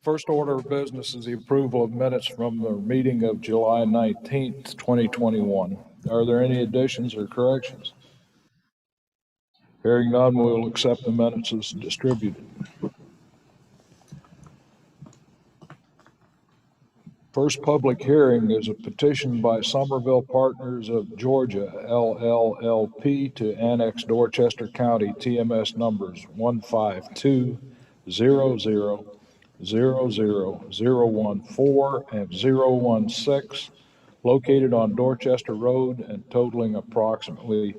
First order of business is the approval of minutes from the meeting of July 19th, 2021. Are there any additions or corrections? Hearing none, we will accept the minutes as distributed. First public hearing is a petition by Somerville Partners of Georgia, LLLP, to annex Dorchester County TMS numbers 15200, 00014, and 016, located on Dorchester Road and totaling approximately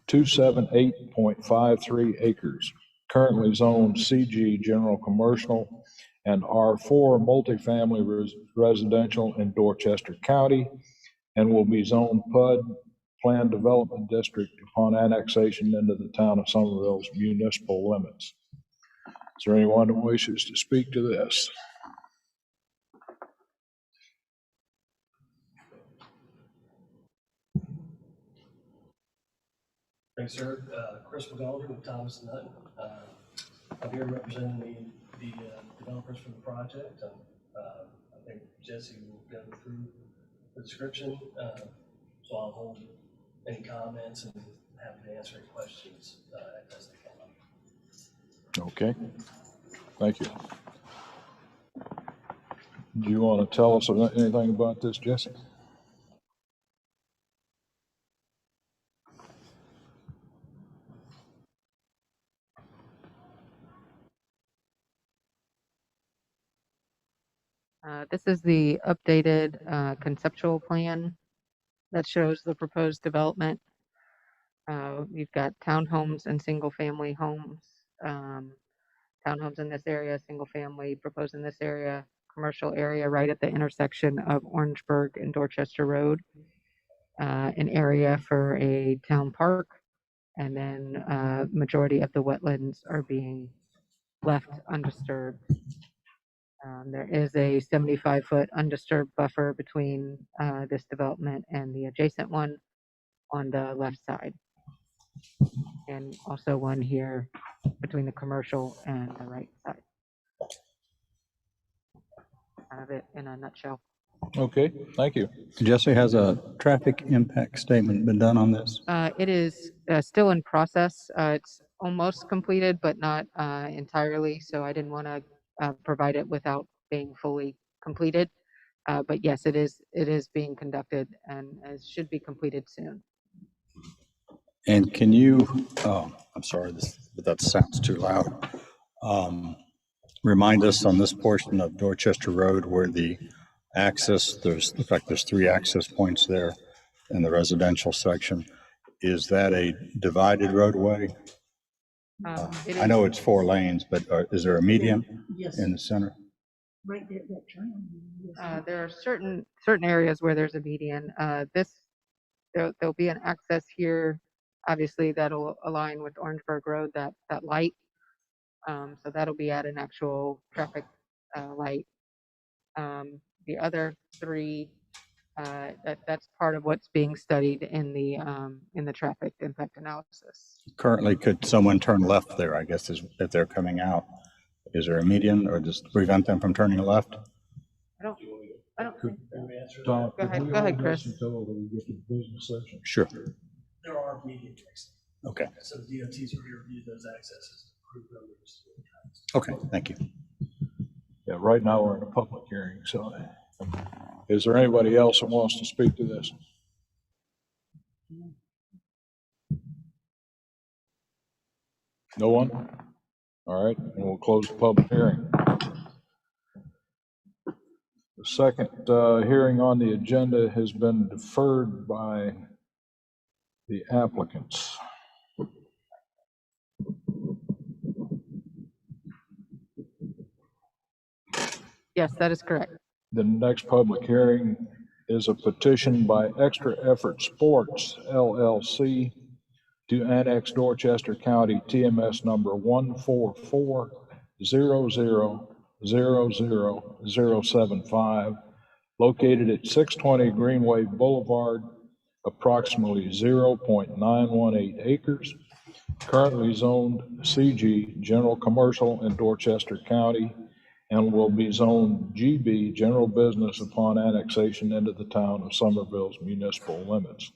278.53 acres, currently zoned CG General Commercial and R4 multifamily residential in Dorchester County, and will be zoned PUD, Planned Development District, upon annexation into the town of Somerville's municipal limits. Is there anyone who wishes to speak to this? Thanks, sir. Chris McGoldrick with Thomas and Hutton. I'm here representing the developers for the project. I think Jesse will go through the description, so I'll hold any comments and happy to answer any questions as they come up. Okay, thank you. Do you want to tell us anything about this, Jesse? This is the updated conceptual plan that shows the proposed development. You've got townhomes and single-family homes. Townhomes in this area, single-family proposed in this area, commercial area right at the intersection of Orangeburg and Dorchester Road, an area for a town park, and then majority of the wetlands are being left undisturbed. There is a 75-foot undisturbed buffer between this development and the adjacent one on the left side, and also one here between the commercial and the right side. Kind of it in a nutshell. Okay, thank you. Jesse, has a traffic impact statement been done on this? It is still in process. It's almost completed, but not entirely, so I didn't want to provide it without being fully completed. But yes, it is being conducted and should be completed soon. And can you, I'm sorry, but that sounds too loud. Remind us on this portion of Dorchester Road where the access, looks like there's 3 access points there in the residential section. Is that a divided roadway? I know it's 4 lanes, but is there a median in the center? Right there, that turn. There are certain areas where there's a median. There'll be an access here, obviously that'll align with Orangeburg Road, that light. So that'll be at an actual traffic light. The other 3, that's part of what's being studied in the traffic impact analysis. Currently, could someone turn left there, I guess, if they're coming out? Is there a median or just prevent them from turning left? I don't think so. Tom, Go ahead, Chris. Until we get to the business section. Sure. There are median checks. Okay. So the DOTs are here to review those accesses. Okay, thank you. Yeah, right now we're in a public hearing, so is there anybody else that wants to speak to this? No one? All right, and we'll close the public hearing. The second hearing on the agenda has been deferred by the applicants. Yes, that is correct. The next public hearing is a petition by Extra Effort Sports, LLC, to annex Dorchester County TMS number 14400000075, located at 620 Greenway Boulevard, approximately 0.918 acres, currently zoned CG General Commercial in Dorchester County, and will be zoned GB, general business, upon annexation into the town of Somerville's municipal limits.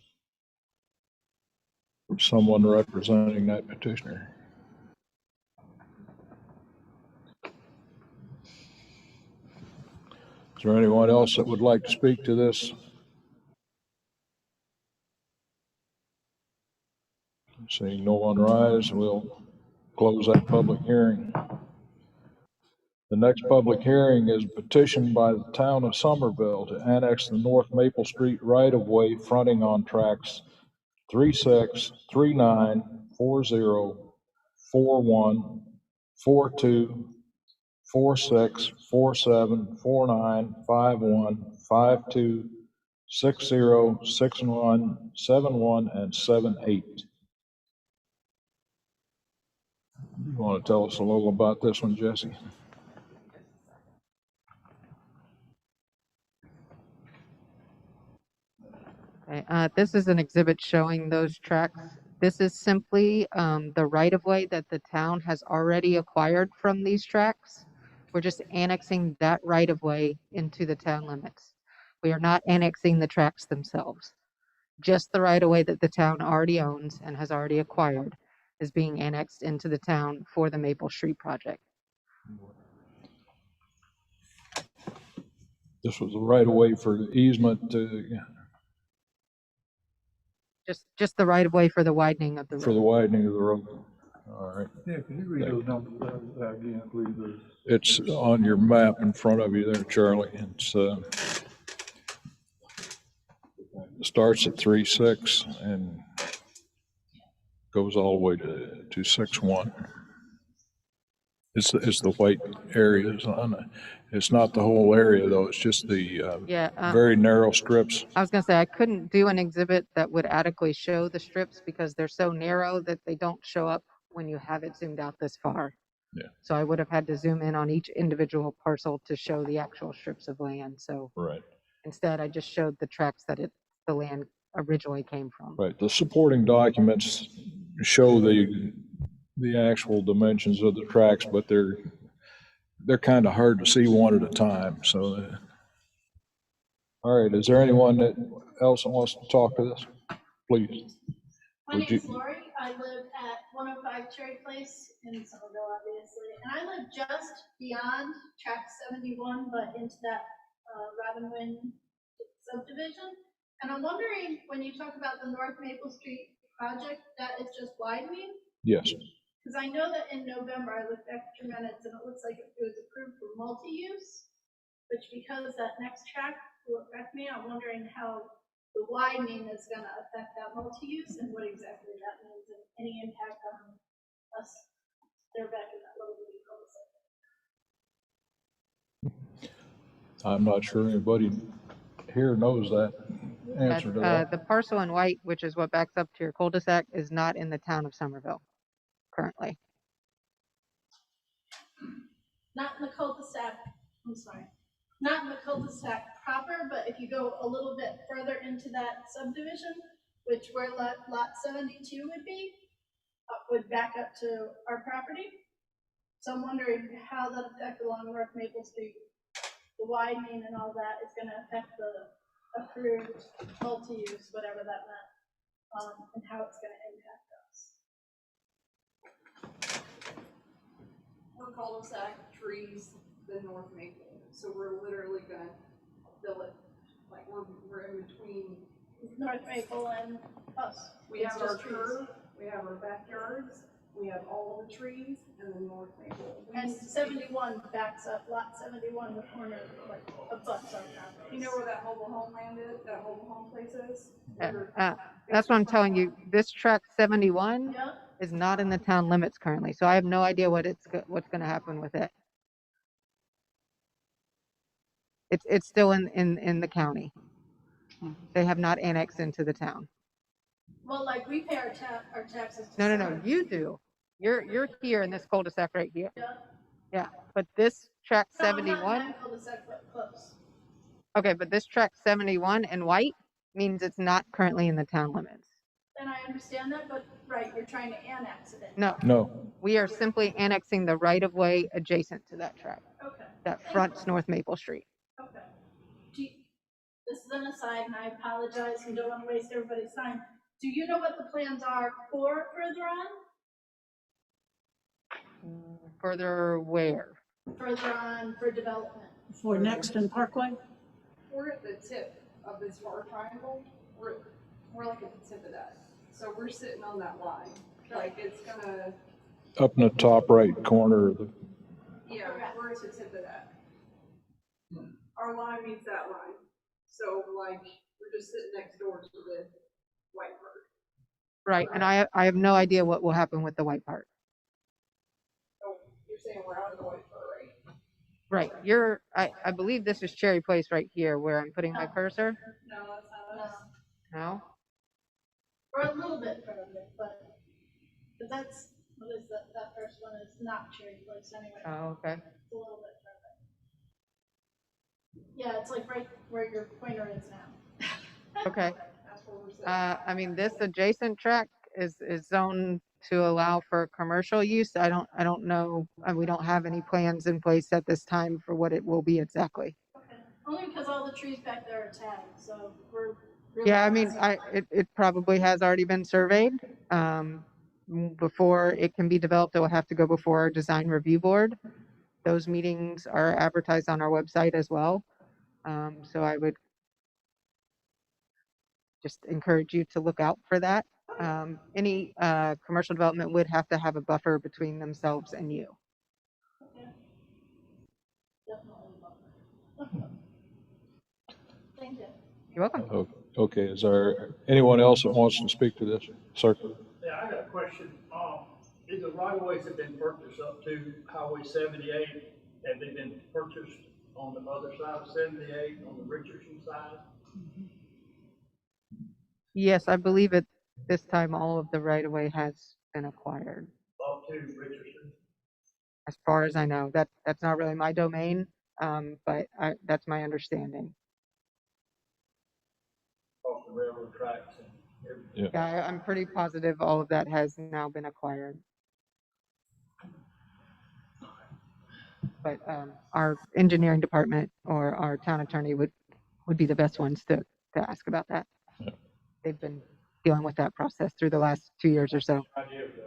Someone representing that petitioner. Is there anyone else that would like to speak to this? Seeing no one rise, we'll close that public hearing. The next public hearing is petitioned by the town of Somerville to annex the North Maple Street right-of-way fronting on tracks 36, 39, 40, 41, 42, 46, 47, 49, 51, 52, 60, 61, 71, and 78. You want to tell us a little about this one, Jesse? Okay, this is an exhibit showing those tracks. This is simply the right-of-way that the town has already acquired from these tracks. We're just annexing that right-of-way into the town limits. We are not annexing the tracks themselves. Just the right-of-way that the town already owns and has already acquired is being annexed into the town for the Maple Street project. This was the right-of-way for the easement to, Just the right-of-way for the widening of the road. for the widening of the road. All right. Yeah, can you read those numbers again, please? It's on your map in front of you there, Charlie. It's starts at 36 and goes all the way to 61. It's the white areas on it. It's not the whole area though. It's just the very narrow strips. I was gonna say, I couldn't do an exhibit that would adequately show the strips because they're so narrow that they don't show up when you have it zoomed out this far. Yeah. So I would have had to zoom in on each individual parcel to show the actual strips of land. So Right. instead, I just showed the tracks that the land originally came from. Right. The supporting documents show the actual dimensions of the tracks, but they're kind of hard to see one at a time. So, all right. Is there anyone else that wants to talk to this? Please. My name is Lori. I live at 105 Cherry Place in Somerville, obviously. And I live just beyond track 71, but into that Robinwin subdivision. And I'm wondering, when you talk about the North Maple Street project, that is just widening? Yes. Because I know that in November, I looked at your minutes and it looks like it was approved for multi-use, which because that next track will affect me, I'm wondering how the widening is going to affect that multi-use and what exactly that means and any impact on us. They're back in that little bitty cul-de-sac. I'm not sure anybody here knows that answer to that. The parcel in white, which is what backs up to your cul-de-sac, is not in the town of Somerville currently. Not in the cul-de-sac, I'm sorry. Not in the cul-de-sac proper, but if you go a little bit further into that subdivision, which where lot 72 would back up to our property. So I'm wondering how that affects along North Maple Street, the widening and all that is gonna affect the approved multi-use, whatever that meant, and how it's gonna impact us. We're cul-de-sac, trees, the North Maple. So we're literally gonna fill it, like we're in between. North Maple and us. We have our curb, we have our backyards, we have all the trees, and then North Maple. And 71 backs up, lot 71, the corner, like, abuts our property. You know where that mobile home land is, that mobile home place is? That's what I'm telling you. This track 71 Yeah, is not in the town limits currently, so I have no idea what's going to happen with it. It's still in the county. They have not annexed into the town. well, like, we pay our taxes. to No, Somerville. you do. You're here in this cul-de-sac right here. Yeah. Yeah, but this track No, I'm not in 71, that cul-de-sac, but close. okay, but this track 71 in white means it's not currently in the town limits. And I understand that, but, right, you're trying to annex it in. No, No. we are simply annexing the right-of-way adjacent to that track. Okay. that fronts North Maple Street. Okay. This is an aside, and I apologize, and don't want to waste everybody's time. Do you know what the plans are for further on? Further where? Further on for development? For Next and Parkway? We're at the tip of this far triangle. We're like at the tip of that. So we're sitting on that line. Like it's gonna. Up in the top right corner of the, Yeah, we're at the tip of that. Our line meets that line. So like we're just sitting next door to the white bird. Right, and I have no idea what will happen with the white part. So you're saying we're out of the white bird, right? Right, I believe this is Cherry Place right here where I'm putting my cursor. No, that's not us. No? Or a little bit further, but that's, what is that? That first one is not Cherry Place anyway. Oh, okay. It's a little bit further. Yeah, it's like right where your pointer is now. Okay. That's where we're sitting. I mean, this adjacent track is zoned to allow for commercial use. I don't know, we don't have any plans in place at this time for what it will be exactly. Okay. Only because all the trees back there are tagged, so we're really. Yeah, I mean, it probably has already been surveyed. Before it can be developed, it will have to go before our design review board. Those meetings are advertised on our website as well. So I would just encourage you to look out for that. Any commercial development would have to have a buffer between themselves and you. Okay. Definitely love it. Thank you. You're welcome. okay, is there anyone else that wants to speak to this? Sir? Yeah, I got a question. Is the right of ways have been purchased up to Highway 78? Have they been purchased on the other side of 78, on the Richardson side? Yes, I believe at this time all of the right of way has been acquired. Up to Richardson? As far as I know, that's not really my domain, but that's my understanding. Off the railroad tracks and everything? Yeah, I'm pretty positive all of that has now been acquired. But our engineering department or our town attorney would be the best ones to ask about that. Yeah. They've been dealing with that process through the last 2 years or so. Idea of the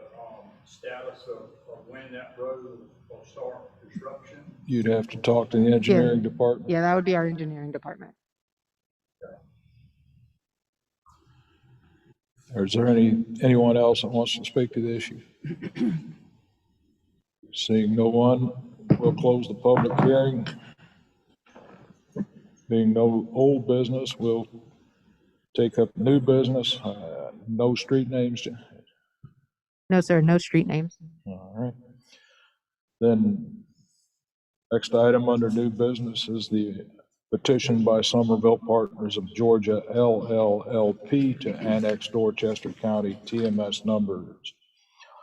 status of when that road will start construction? You'd have to talk to the engineering department. Yeah, that would be our engineering department. Or is there anyone else that wants to speak to the issue? Seeing no one, we'll close the public hearing. Being no old business, we'll take up new business. No street names. No, sir, no street names. All right. Then next item under new business is the petition by Somerville Partners of Georgia LLLP to annex Dorchester County TMS numbers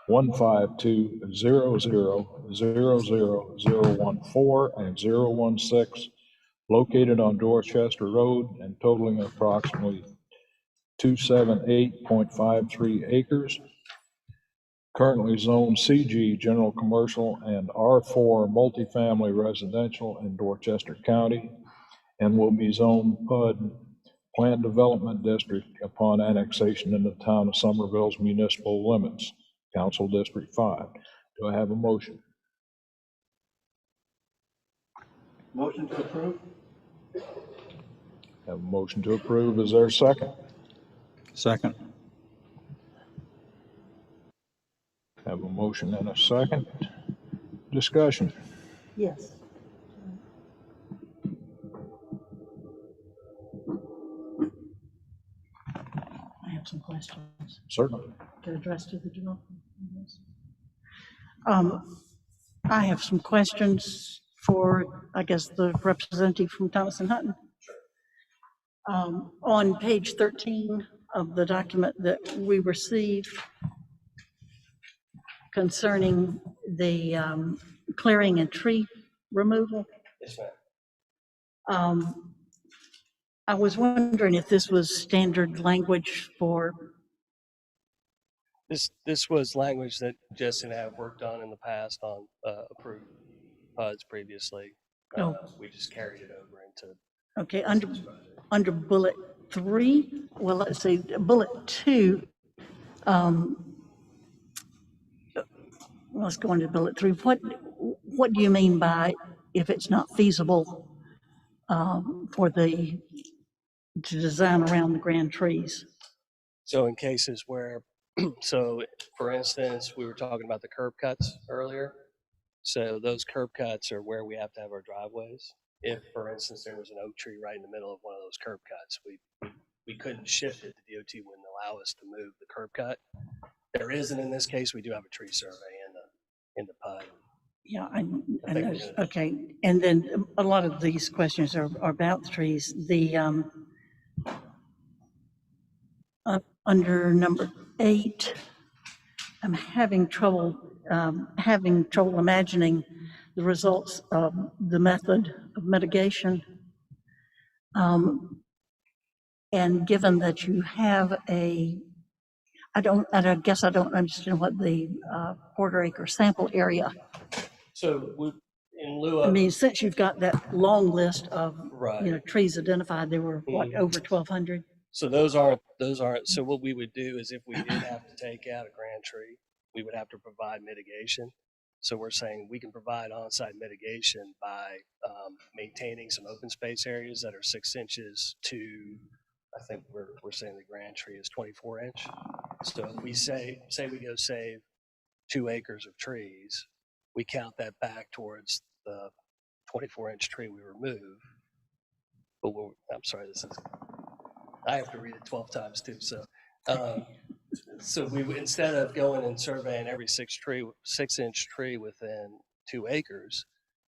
15200000014 and 016 located on Dorchester Road and totaling approximately 278.53 acres. Currently zoned CG General Commercial and R4 Multifamily Residential in Dorchester County, and will be zoned PUD, Planned Development District, upon annexation in the town of Somerville's municipal limits, Council District 5. Do I have a motion? Motion to approve? Have a motion to approve. Is there a second? Second. Have a motion and a second. Discussion. Yes. I have some questions Certainly. to address to the developer. I have some questions for, I guess, the representative from Thomas and Hutton. On page 13 of the document that we received concerning the clearing and tree removal. Yes, ma'am. I was wondering if this was standard language for. This was language that Jesse and I have worked on in the past on approved PUDs previously. Oh. We just carried it over into Okay, this project. under bullet 3, well, let's see, bullet 2, let's go into bullet 3. What do you mean by if it's not feasible to design around the grand trees? So in cases where, so for instance, we were talking about the curb cuts earlier. So those curb cuts are where we have to have our driveways. If, for instance, there was an oak tree right in the middle of one of those curb cuts, we couldn't shift it. The DOT wouldn't allow us to move the curb cut. There isn't in this case. We do have a tree survey in the PUD. Yeah, I noticed. Okay, and then a lot of these questions are about the trees. Under number 8, I'm having trouble imagining the results of the method of mitigation. And given that you have I guess I don't understand what the quarter acre sample area. So in lieu of, I mean, since you've got that long list of, right. trees identified, there were what, over 1,200? So those aren't, so what we would do is if we did have to take out a grand tree, we would have to provide mitigation. So we're saying we can provide on-site mitigation by maintaining some open space areas that are 6 inches to, I think we're saying the grand tree is 24 inch. So if we say we go save 2 acres of trees, we count that back towards the 24-inch tree we remove. But I'm sorry, I have to read it 12 times too. So, so we instead of going and surveying every 6-inch tree within 2 acres,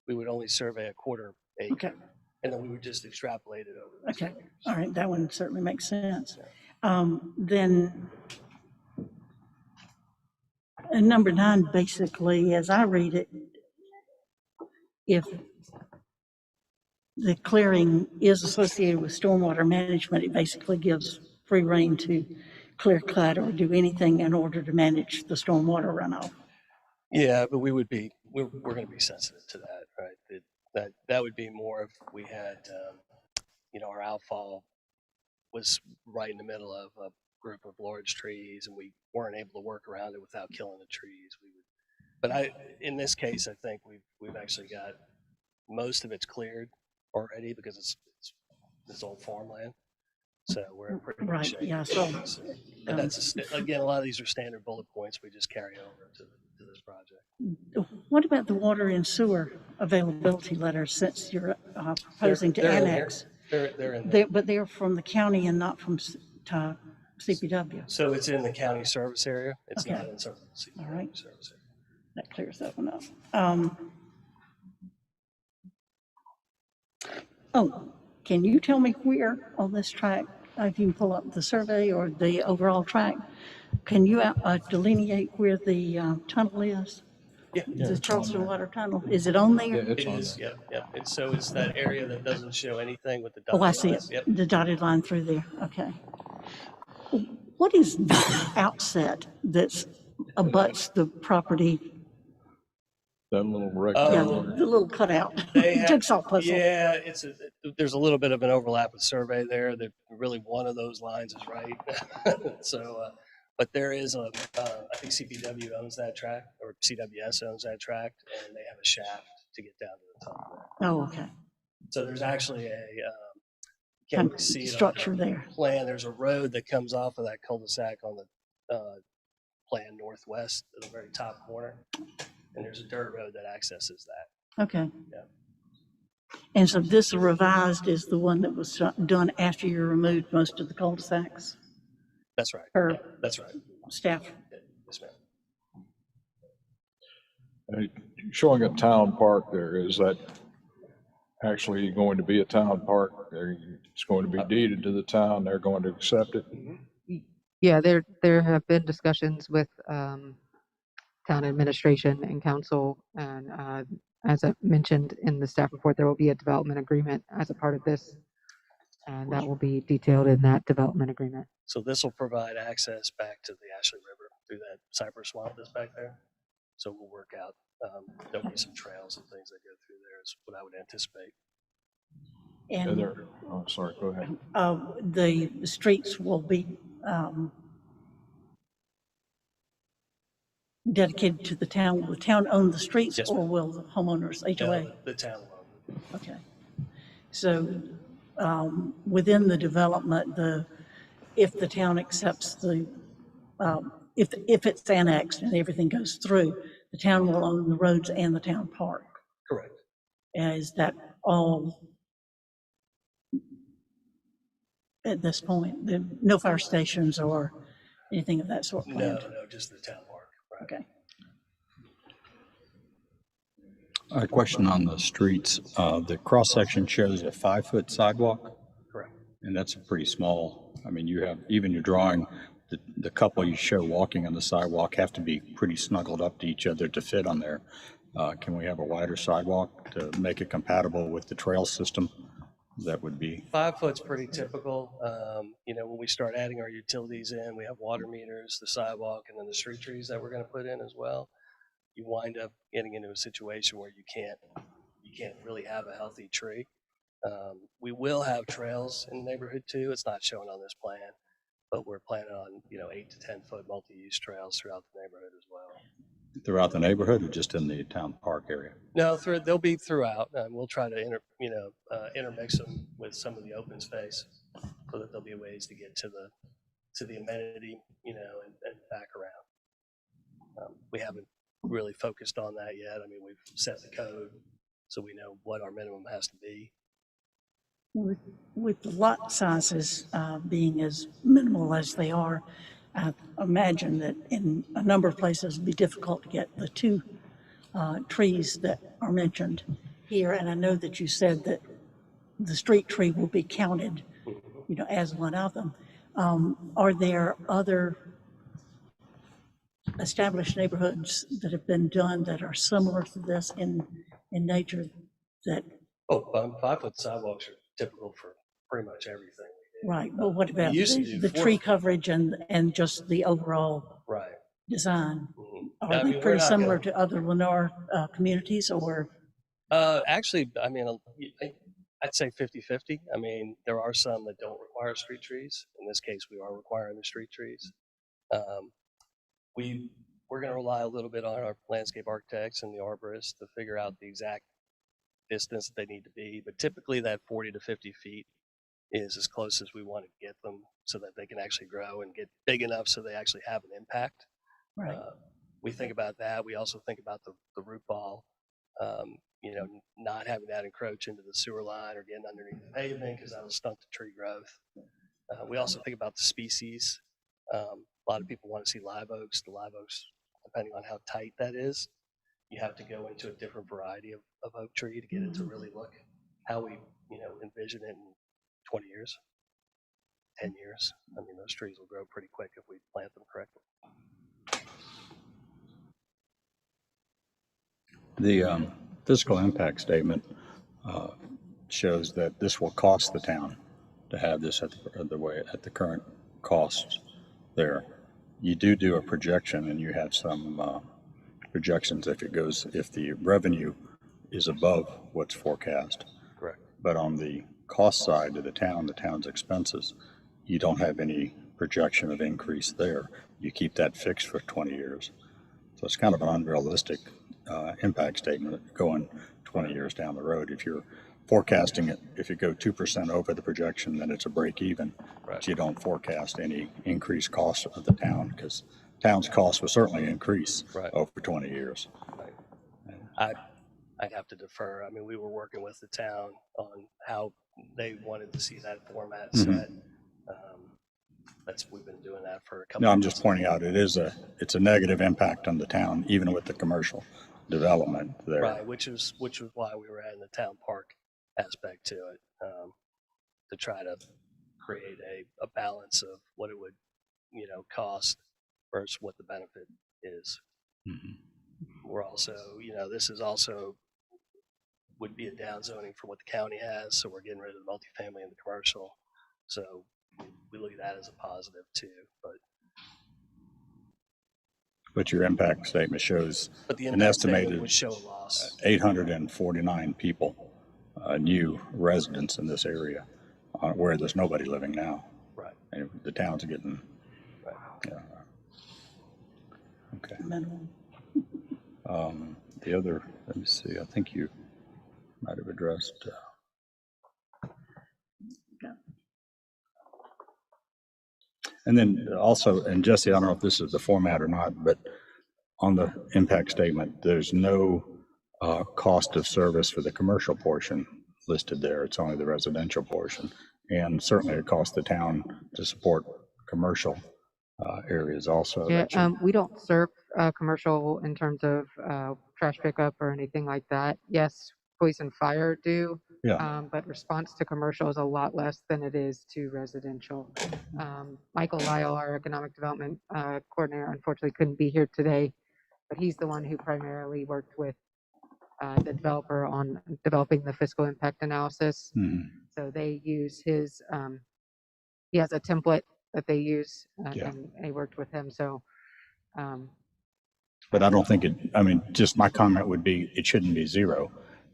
we would only survey a quarter acre. Okay. And then we would just extrapolate it over. Okay, all right, that one certainly makes sense. Then number 9, basically, as I read it, if the clearing is associated with stormwater management, it basically gives free rein to clear cut or do anything in order to manage the stormwater runoff. Yeah, but we're going to be sensitive to that, right? That would be more if we had, our outfall was right in the middle of a group of large trees and we weren't able to work around it without killing the trees. But in this case, I think we've actually got most of it's cleared already because it's old farmland. So we're in pretty good shape. Yeah, so and that's again, a lot of these are standard bullet points we just carry over to this project. What about the water and sewer availability letters since you're proposing to annex? They're in there. But they're from the county and not from CPW. So it's in the county service area. It's Okay. not in Somerville CPW All right. service area. That clears that one up. Can you tell me where on this track, if you can pull up the survey or the overall track, can you delineate where the tunnel is? Yeah. The Charleston Water Tunnel, is it on there? Yeah, it's It on is, there. yeah. It's that area that doesn't show anything with the dotted Oh, I see it, lines. Yep. the dotted line through there, okay. What is the outset that's abuts the property? That little Yeah, rectangle. the little cutout, They have- jigsaw puzzle. Yeah, there's a little bit of an overlap with survey there. That really one of those lines is right. So, but there is I think CPW owns that track, or CWS owns that track, and they have a shaft to get down to the top there. Oh, okay. So there's actually can't Kind really of see it on structure the there. plan. There's a road that comes off of that cul-de-sac on the plan northwest at the very top corner. And there's a dirt road that accesses that. Okay. Yeah. And so this revised is the one that was done after you removed most of the cul-de-sacs? That's right. Or Yeah, that's right. staff? Yes, ma'am. Showing a town park there, is that actually going to be a town park? It's going to be deeded to the town, they're going to accept it? Yeah, there have been discussions with town administration and council, and as I mentioned in the staff report, there will be a development agreement as a part of this, and that will be detailed in that development agreement. So this will provide access back to the Ashley River through that cypress swamp that's back there. So we'll work out, there'll be some trails and things that go through there is what I would anticipate. And oh, sorry, go ahead. the streets will be dedicated to the town. Will the town own the streets, Yes, or ma'am. will the homeowners, HOA? The town will own it. Okay. So within the development, if the town accepts if it's annexed and everything goes through, the town will own the roads and the town park. Correct. Is that all at this point? No fire stations or anything of that sort planned? No, just the town park. Right. Okay. A question on the streets. The cross-section shows a 5-foot sidewalk, Correct. and that's a pretty small, I mean, you have, even your drawing, the couple you show walking on the sidewalk have to be pretty snuggled up to each other to fit on there. Can we have a wider sidewalk to make it compatible with the trail system? That would be. 5 foot's pretty typical. When we start adding our utilities in, we have water meters, the sidewalk, and then the street trees that we're going to put in as well. You wind up getting into a situation where you can't really have a healthy tree. We will have trails in the neighborhood too. It's not shown on this plan, but we're planning on 8 to 10 foot multi-use trails throughout the neighborhood as well. Throughout the neighborhood or just in the town park area? No, they'll be throughout. We'll try to intermix them with some of the open space so that there'll be ways to get to the amenity, and back around. We haven't really focused on that yet. I mean, we've set the code so we know what our minimum has to be. With the lot sizes being as minimal as they are, I imagine that in a number of places it'd be difficult to get the 2 trees that are mentioned here. And I know that you said that the street tree will be counted, as one of them. Are there other established neighborhoods that have been done that are similar to this in nature that? 5 foot sidewalks are typical for pretty much everything we do. Right, but what about the 4 tree coverage and just the overall right design? Mm-hmm. Are they pretty similar to other Lennar communities, or? Actually, I mean, I'd say 50-50. I mean, there are some that don't require street trees. In this case, we are requiring the street trees. We're going to rely a little bit on our landscape architects and the arborists to figure out the exact distance that they need to be. But typically that 40 to 50 feet is as close as we want to get them so that they can actually grow and get big enough so they actually have an impact. Right. We think about that. We also think about the root ball, not having that encroach into the sewer line or getting underneath the pavement because that'll stunt the tree growth. We also think about the species. A lot of people want to see live oaks. The live oaks, depending on how tight that is, you have to go into a different variety of oak tree to get it to really look how we, envision it in 20 years, 10 years. I mean, those trees will grow pretty quick if we plant them correctly. The fiscal impact statement shows that this will cost the town to have this at the current costs there. You do a projection, and you have some projections if the revenue is above what's forecast. Correct. But on the cost side of the town's expenses, you don't have any projection of increase there. You keep that fixed for 20 years. So it's kind of an unrealistic impact statement going 20 years down the road. If you're forecasting it, if you go 2% over the projection, then it's a break even. Right. But you don't forecast any increased cost of the town, because town's costs will certainly increase over 20 years. Right. I'd have to defer. I mean, we were working with the town on how they wanted to see that format set. We've been doing that for a couple. No, I'm just pointing out it's a negative impact on the town, even with the commercial development there. Right, which is why we were adding the town park aspect to it, to try to create a balance of what it would, cost versus what the benefit is. Mm-hmm. We're also, this is also would be a downzoning from what the county has, so we're getting rid of the multifamily and the commercial. So we look at that as a positive too. But But your impact statement shows But the an impact statement estimated would show a loss. 849 people, new residents in this area, where there's nobody living now. Right. And the town's getting, Right. yeah. Okay. Minimum. The other, let me see, I think you might have addressed. And then also, and Jesse, I don't know if this is the format or not, but on the impact statement, there's no cost of service for the commercial portion listed there. It's only the residential portion. And certainly it costs the town to support commercial areas also. Yeah, we don't serve commercial in terms of trash pickup or anything like that. Yes, police and fire do, but response to commercial is a lot less than it is to residential. Michael Lyle, our economic development coordinator, unfortunately couldn't be here today, but he's the one who primarily worked with the developer on developing the fiscal impact analysis. Mhm. So they use his, he has a template that they use, and they worked with him. So, but I don't think it, I mean, just my comment would be, it shouldn't be zero.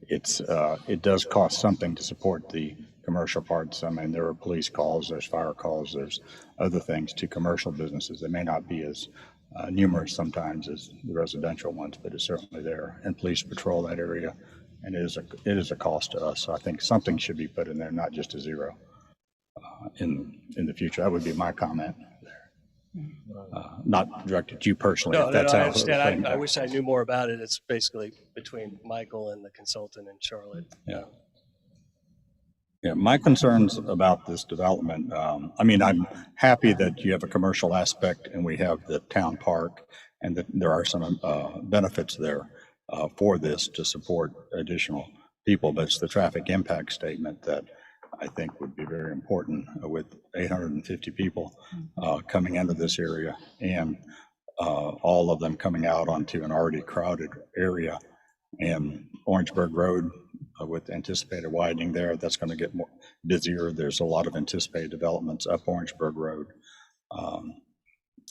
It's, it does cost something to support the commercial parts. I mean, there are police calls, there's fire calls, there's other things to commercial businesses. They may not be as numerous sometimes as the residential ones, but it's certainly there. And police patrol that area, and it is a cost to us. So I think something should be put in there, not just a zero in the future. That would be my comment there. Not directed to you personally. No, if that's I how understand. I wish I knew more about it. It's basically between Michael and the consultant in Charlotte. Yeah. Yeah, my concerns about this development, I mean, I'm happy that you have a commercial aspect and we have the town park and that there are some benefits there for this to support additional people, but it's the traffic impact statement that I think would be very important with 850 people coming into this area and all of them coming out onto an already crowded area. And Orangeburg Road with anticipated widening there, that's going to get more busier. There's a lot of anticipated developments up Orangeburg Road.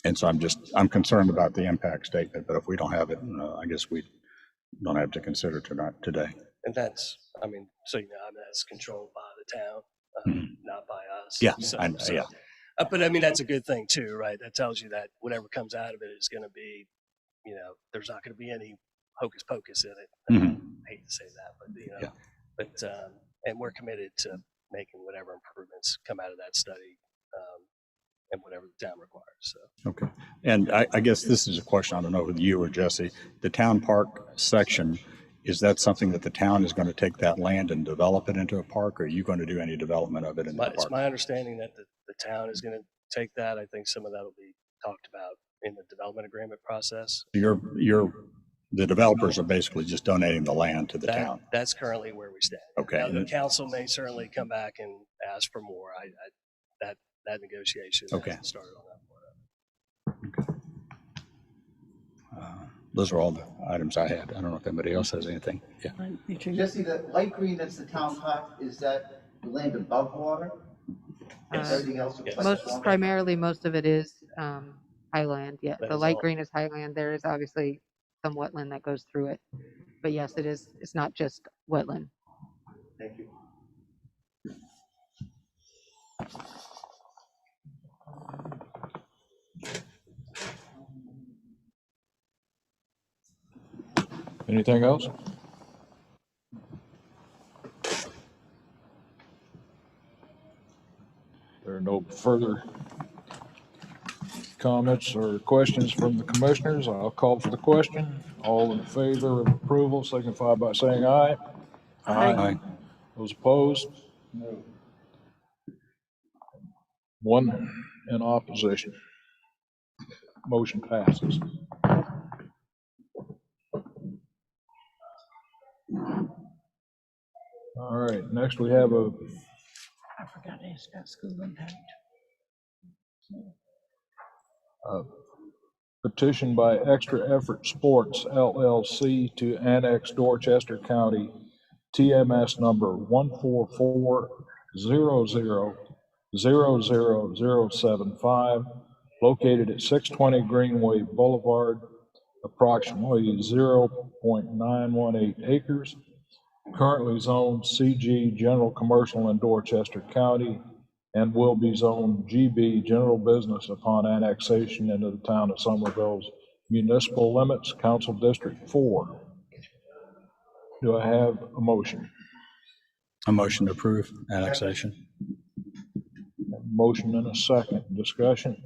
And so I'm concerned about the impact statement, but if we don't have it, I guess we don't have to consider it today. And that's, I mean, so you know, I mean, that's controlled by the town, not by us. Yeah, So, yeah. But I mean, that's a good thing too, right? That tells you that whatever comes out of it is going to be, you know, there's not going to be any hocus pocus in it. I hate to say that, but you know, but and we're committed to making whatever improvements come out of that study, and whatever the town requires. So okay, and I guess this is a question, I don't know whether you or Jesse, the town park section, is that something that the town is going to take that land and develop it into a park, or are you going to do any development of it in the park? It's my understanding that the town is going to take that. I think some of that will be talked about in the development agreement process. The developers are basically just donating the land to the town. That's currently where we stand. Okay. Now, the council may certainly come back and ask for more. That negotiation hasn't started on that part. Okay. Those are all the items I had. I don't know if anybody else has anything. Yeah. Jesse, the light green that's the town park, is that the land above water? Everything else? Primarily, most of it is highland. Yeah, That the is light all. green is highland. There is obviously some wetland that goes through it, but yes, it is. It's not just wetland. Thank you. Anything else? There are no further comments or questions from the commissioners. I'll call for the question. All in favor of approval signify by saying aye. Aye. Those opposed? No. One in opposition. Motion passes. All right, next we have I forgot to ask about school impact. a petition by Extra Effort Sports LLC to annex Dorchester County TMS number 14400000075, located at 620 Greenway Boulevard, approximately 0.918 acres, currently zoned CG General Commercial in Dorchester County, and will be zoned GB General Business upon annexation into the town of Somerville's municipal limits, Council District 4. Do I have a motion? A motion to approve annexation. Motion and a second. Discussion?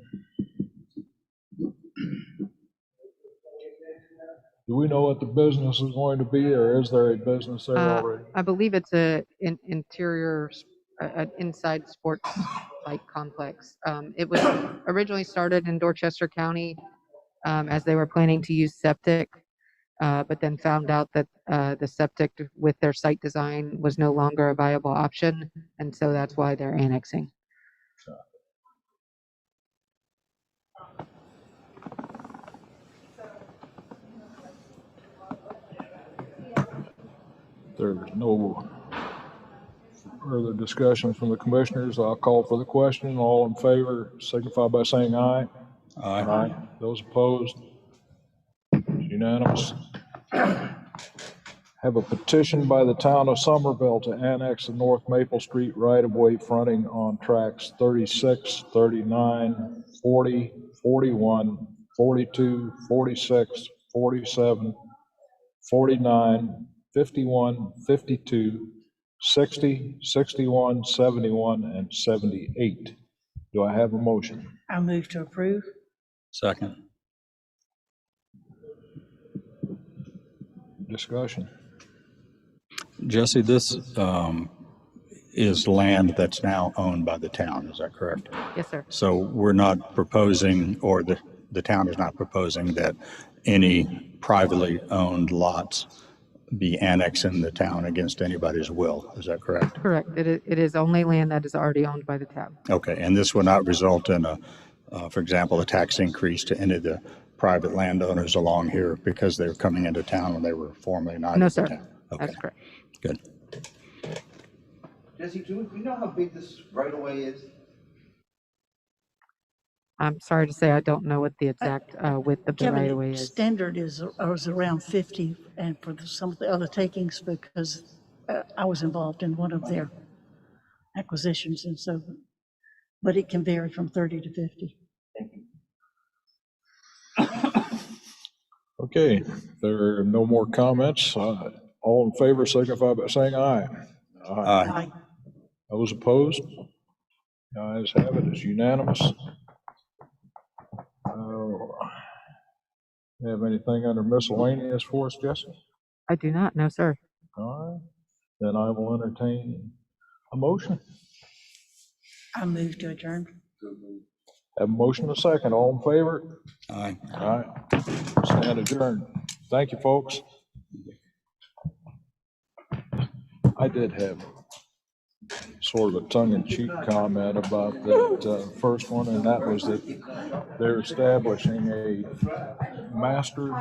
Do we know what the business is going to be, or is there a business there already? I believe it's an inside sports like complex. It was originally started in Dorchester County as they were planning to use septic, but then found out that the septic with their site design was no longer a viable option, and so that's why they're annexing. There's no further discussion from the commissioners. I'll call for the question. All in favor signify by saying aye. Aye. Those opposed? Unanimous. Have a petition by the town of Somerville to annex the North Maple Street right-of-way fronting on tracks 36, 39, 40, 41, 42, 46, 47, 49, 51, 52, 60, 61, 71, and 78. Do I have a motion? I move to approve. Second. Discussion? Jesse, this is land that's now owned by the town, is that correct? Yes, sir. So we're not proposing, or the town is not proposing that any privately owned lots be annexed in the town against anybody's will, is that correct? Correct. It is only land that is already owned by the town. Okay, and this will not result in for example, a tax increase to any of the private landowners along here because they were coming into town when they were formerly not No, in sir. town? Okay, That's correct. good. Jesse, do you know how big this right of way is? I'm sorry to say I don't know what the exact width of the right of way Kevin, is. standard is around 50, and for some of the other takings, because I was involved in one of their acquisitions, and so, but it can vary from 30 to 50. Okay, if there are no more comments. All in favor signify by saying aye. Aye. Those opposed? The ayes have it. It's unanimous. Have anything under miscellaneous for us, Jesse? I do not. No, sir. All right, then I will entertain a motion. I move to adjourn. Have a motion and a second. All in favor? Aye. All right. Stand adjourned. Thank you, folks. I did have sort of a tongue-in-cheek comment about that first one, and that was that they're establishing a master